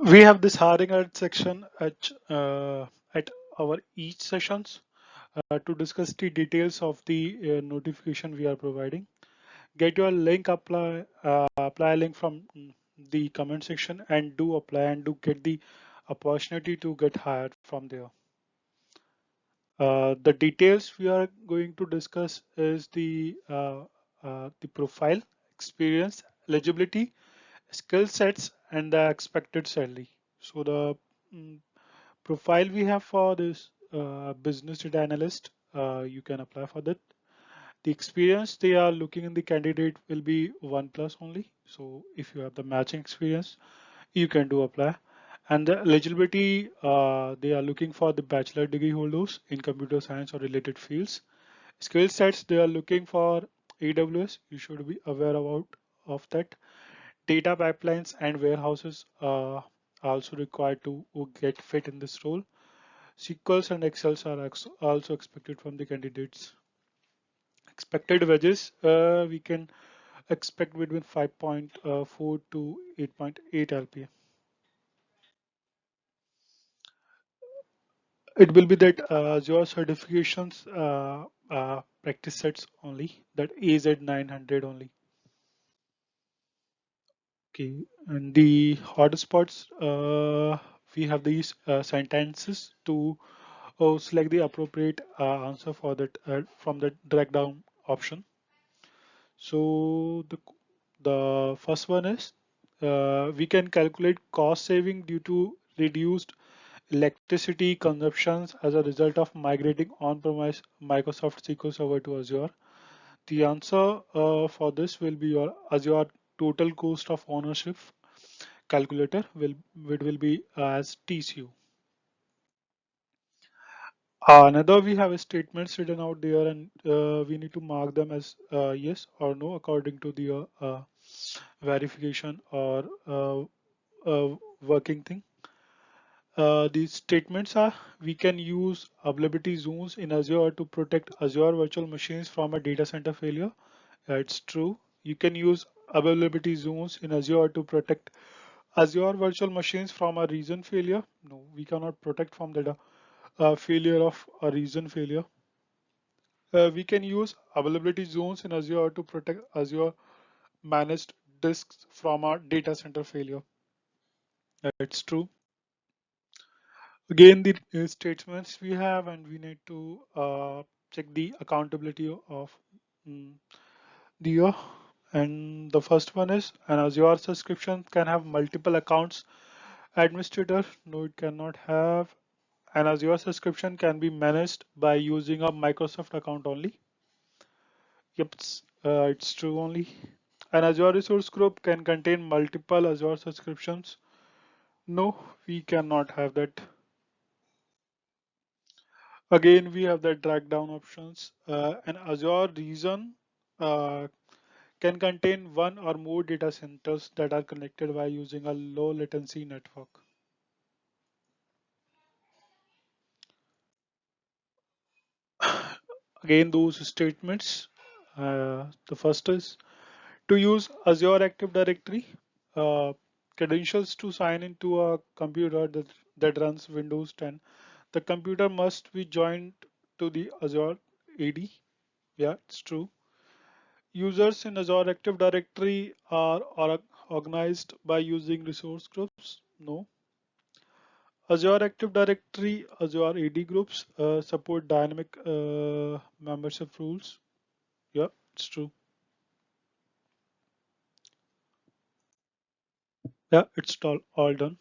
We have this hiring alert section at our each sessions to discuss the details of the notification we are providing. Get your link apply link from the comment section and do apply and do get the opportunity to get hired from there. The details we are going to discuss is the profile, experience, eligibility, skill sets, and the expected salary. So the mm, profile we have for this business data analyst, you can apply for that. The experience they are looking in the candidate will be 1+ only. So if you have the matching experience, you can do apply. And the eligibility, they are looking for the bachelor degree holders in computer science or related fields. Skill sets, they are looking for AWS. You should be aware about of that. Data pipelines and warehouses are also required to get fit in this role. SQLs and Excels are also expected from the candidates. Expected wages, we can expect between 5.4 to 8.8 LPA. It will be that your certifications practice sets only, that AZ-900 only. Okay, and the hotspots, we have these sentences to select the appropriate answer for that from the drag down option. So the first one is we can calculate cost saving due to reduced electricity consumptions as a result of migrating on-premise Microsoft SQL Server to Azure. The answer for this will be your Azure total cost of ownership calculator it will be as TCO. Another we have statements written out there and we need to mark them as yes or no according to the verification or working thing. These statements are we can use availability zones in Azure to protect Azure virtual machines from a data center failure. It's true. You can use availability zones in Azure to protect Azure virtual machines from a region failure. No, we cannot protect from the failure of a region failure. We can use availability zones in Azure to protect Azure managed disks from a data center failure. It's true. Again, the statements we have, and we need to check the accountability of mm, the year. And the first one is an Azure subscription can have multiple accounts administrator. No, it cannot have. An Azure subscription can be managed by using a Microsoft account only. Yep, it's true only. An Azure resource group can contain multiple Azure subscriptions. No, we cannot have that. Again, we have the drag down options. An Azure region uh, can contain one or more data centers that are connected by using a low latency network. Again, those statements. The first is to use Azure Active Directory uh, credentials to sign into a computer that runs Windows 10. The computer must be joined to the Azure AD. Yeah, it's true. Users in Azure Active Directory are organized by using resource groups. No. Azure Active Directory, Azure AD groups support dynamic membership rules. Yeah, it's true. Yeah, it's all done.